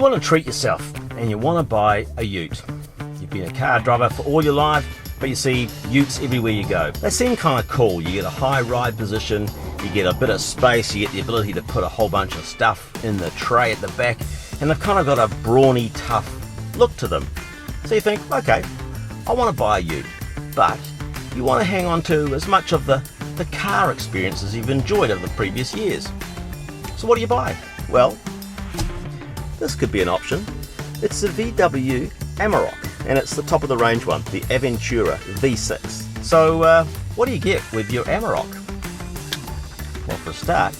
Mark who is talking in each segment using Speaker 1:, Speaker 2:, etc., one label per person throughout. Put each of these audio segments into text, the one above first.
Speaker 1: want to treat yourself and you want to buy a ute. You've been a car driver for all your life, but you see utes everywhere you go. They seem kind of cool. You get a high ride position, you get a bit of space, you get the ability to put a whole bunch of stuff in the tray at the back, and they've kind of got a brawny, tough look to them. So you think, okay, I want to buy a ute, but you want to hang on to as much of the car experiences you've enjoyed over the previous years. So what do you buy? Well, this could be an option. It's the VW Amarok, and it's the top of the range one, the Aventura V6. So what do you get with your Amarok? Well, for a start,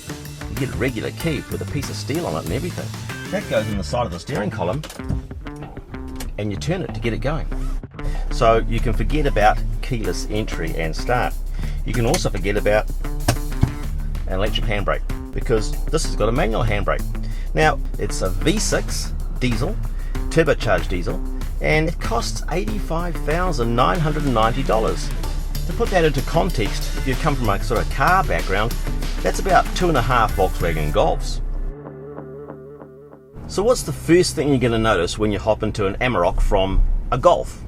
Speaker 1: you get a regular key with a piece of steel on it and everything. That goes in the side of the steering column, and you turn it to get it going. So you can forget about keyless entry and start. You can also forget about an electric handbrake, because this has got a manual handbrake. Now, it's a V6 diesel, turbocharged diesel, and it costs $85,990. To put that into context, if you come from a sort of car background, that's about 2.5 Volkswagen Golfs. So what's the first thing you're going to notice when you hop into an Amarok from a Golf?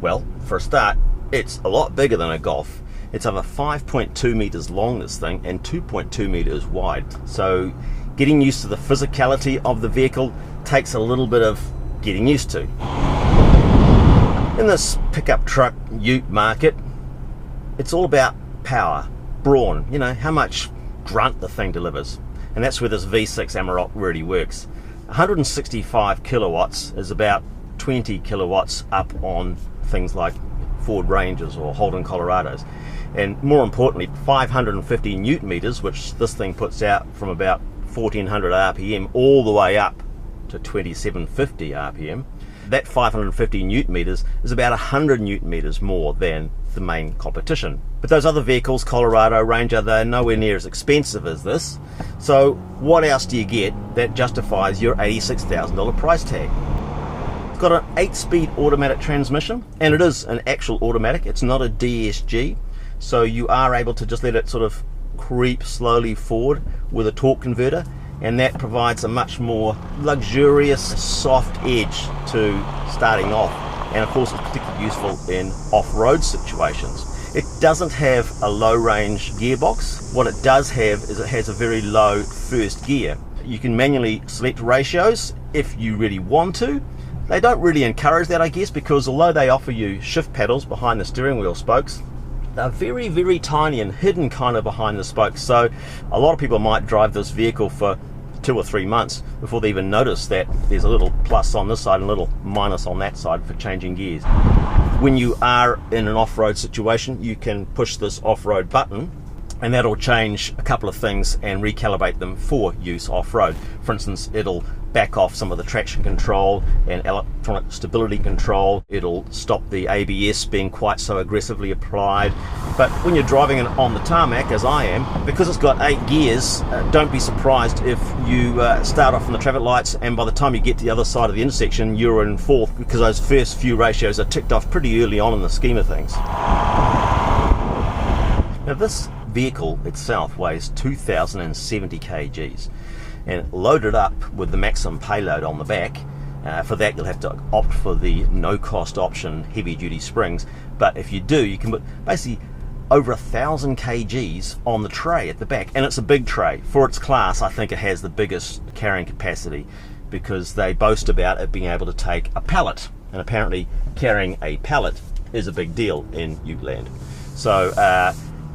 Speaker 1: Well, for a start, it's a lot bigger than a Golf. It's over 5.2 meters long, this thing, and 2.2 meters wide. So getting used to the physicality of the vehicle takes a little bit of getting used to. In this pickup truck ute market, it's all about power, brawn, you know, how much grunt the thing delivers. And that's where this V6 Amarok really works. 165 kilowatts is about 20 kilowatts up on things like Ford Rangers or Holden Colorados. And more importantly, 550 newton meters, which this thing puts out from about 1400 RPM all the way up to 2750 RPM. That 550 newton meters is about 100 newton meters more than the main competition. But those other vehicles, Colorado, Ranger, they're nowhere near as expensive as this. So what else do you get that justifies your $86,000 price tag? It's got an 8-speed automatic transmission, and it is an actual automatic. It's not a DSG, so you are able to just let it sort of creep slowly forward with a torque converter, and that provides a much more luxurious, soft edge to starting off. And of course, it's particularly useful in off-road situations. It doesn't have a low-range gearbox. What it does have is it has a very low first gear. You can manually select ratios if you really want to. They don't really encourage that, I guess, because although they offer you shift paddles behind the steering wheel spokes, they're very, very tiny and hidden kind of behind the spokes. So a lot of people might drive this vehicle for 2 or 3 months before they even notice that there's a little plus on this side and a little minus on that side for changing gears. When you are in an off-road situation, you can push this off-road button, and that'll change a couple of things and recalibrate them for use off-road. For instance, it'll back off some of the traction control and electronic stability control. It'll stop the ABS being quite so aggressively applied. But when you're driving it on the tarmac, as I am, because it's got 8 gears, don't be surprised if you start off on the traffic lights and by the time you get to the other side of the intersection, you're in 4th, because those first few ratios are ticked off pretty early on in the scheme of things. Now, this vehicle itself weighs 2,070 kgs, and loaded up with the maximum payload on the back. For that, you'll have to opt for the no-cost option, heavy-duty springs. But if you do, you can put basically over 1,000 kgs on the tray at the back, and it's a big tray. For its class, I think it has the biggest carrying capacity, because they boast about it being able to take a pallet, and apparently carrying a pallet is a big deal in ute land. So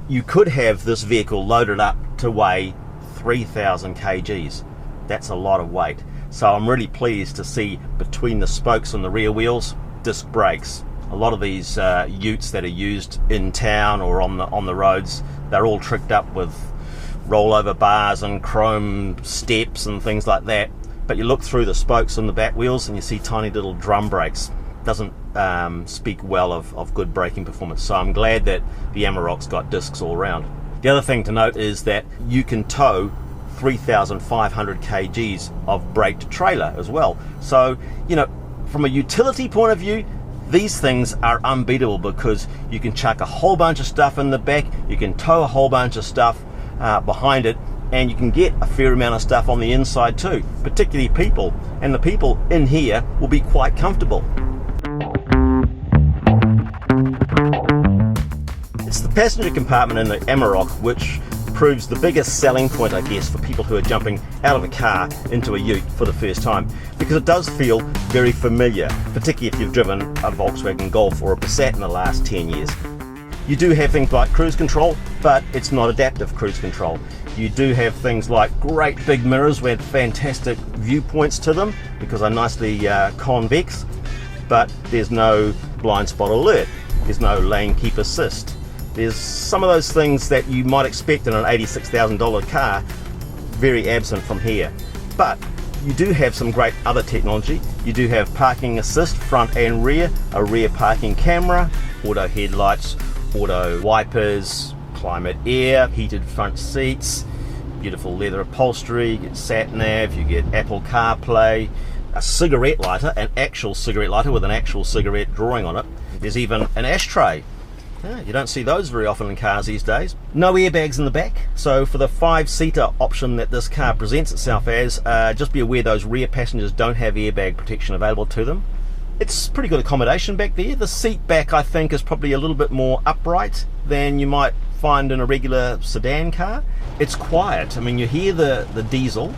Speaker 1: you could have this vehicle loaded up to weigh 3,000 kgs. That's a lot of weight. So I'm really pleased to see between the spokes on the rear wheels, disc brakes. A lot of these utes that are used in town or on the roads, they're all tricked up with rollover bars and chrome steps and things like that. But you look through the spokes on the back wheels and you see tiny little drum brakes. Doesn't speak well of good braking performance. So I'm glad that the Amarok's got discs all around. The other thing to note is that you can tow 3,500 kgs of braked trailer as well. So, you know, from a utility point of view, these things are unbeatable, because you can chuck a whole bunch of stuff in the back, you can tow a whole bunch of stuff behind it, and you can get a fair amount of stuff on the inside too, particularly people, and the people in here will be quite comfortable. It's the passenger compartment in the Amarok which proves the biggest selling point, I guess, for people who are jumping out of a car into a ute for the first time, because it does feel very familiar, particularly if you've driven a Volkswagen Golf or a Passat in the last 10 years. You do have things like cruise control, but it's not adaptive cruise control. You do have things like great big mirrors with fantastic viewpoints to them because they're nicely convex, but there's no blind spot alert, there's no lane keep assist. There's some of those things that you might expect in an $86,000 car, very absent from here. But you do have some great other technology. You do have parking assist, front and rear, a rear parking camera, auto headlights, auto wipers, climate air, heated front seats, beautiful leather upholstery, you get sat nav, you get Apple CarPlay, a cigarette lighter, an actual cigarette lighter with an actual cigarette drawing on it. There's even an ashtray. You don't see those very often in cars these days. No airbags in the back, so for the 5-seater option that this car presents itself as, just be aware those rear passengers don't have airbag protection available to them. It's pretty good accommodation back there. The seat back, I think, is probably a little bit more upright than you might find in a regular sedan car. It's quiet. I mean, you hear the diesel,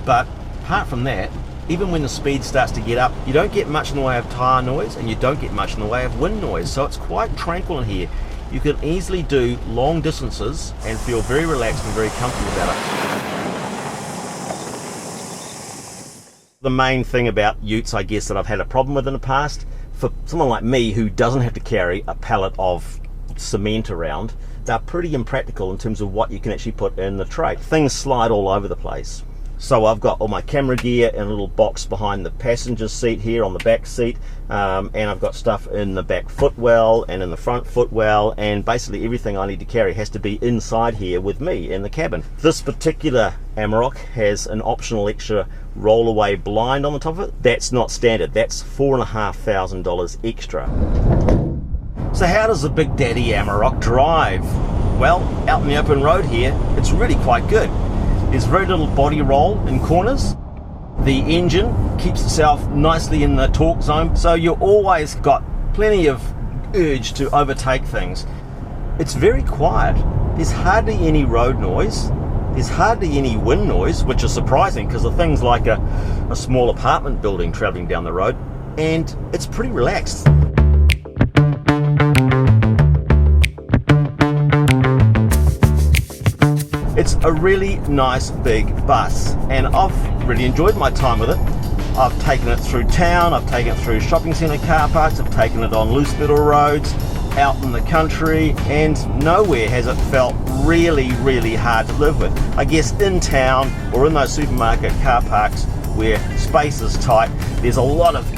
Speaker 1: but apart from that, even when the speed starts to get up, you don't get much in the way of tyre noise and you don't get much in the way of wind noise, so it's quite tranquil in here. You can easily do long distances and feel very relaxed and very comfortable about it. The main thing about utes, I guess, that I've had a problem with in the past, for someone like me who doesn't have to carry a pallet of cement around, they're pretty impractical in terms of what you can actually put in the tray. Things slide all over the place. So I've got all my camera gear in a little box behind the passenger seat here on the back seat, and I've got stuff in the back footwell and in the front footwell, and basically everything I need to carry has to be inside here with me in the cabin. This particular Amarok has an optional extra Rollaway Blind on the top of it. That's not standard, that's $4,500 extra. So how does the Big Daddy Amarok drive? Well, out in the open road here, it's really quite good. There's very little body roll in corners. The engine keeps itself nicely in the torque zone, so you've always got plenty of urge to overtake things. It's very quiet. There's hardly any road noise. There's hardly any wind noise, which is surprising because of things like a small apartment building traveling down the road, and it's pretty relaxed. It's a really nice big bus, and I've really enjoyed my time with it. I've taken it through town, I've taken it through shopping centre car parks, I've taken it on loose metal roads, out in the country, and nowhere has it felt really, really hard to live with. I guess in town or in those supermarket car parks where space is tight, there's a lot of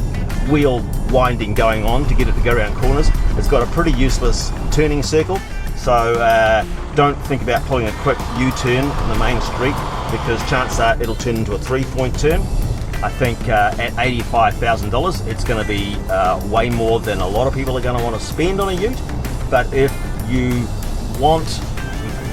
Speaker 1: wheel winding going on to get it to go around corners. It's got a pretty useless turning circle, so don't think about pulling a quick U-turn in the main street because chances are it'll turn into a 3-point turn. I think at $85,000 it's going to be way more than a lot of people are going to want to spend on a ute. But if you want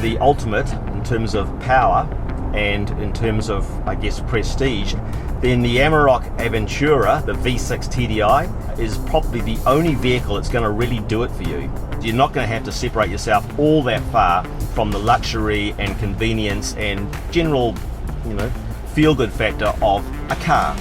Speaker 1: the ultimate in terms of power and in terms of, I guess, prestige, then the Amarok Aventura, the V6 TDI, is probably the only vehicle that's going to really do it for you. You're not going to have to separate yourself all that far from the luxury and convenience and general, feel-good factor of a car.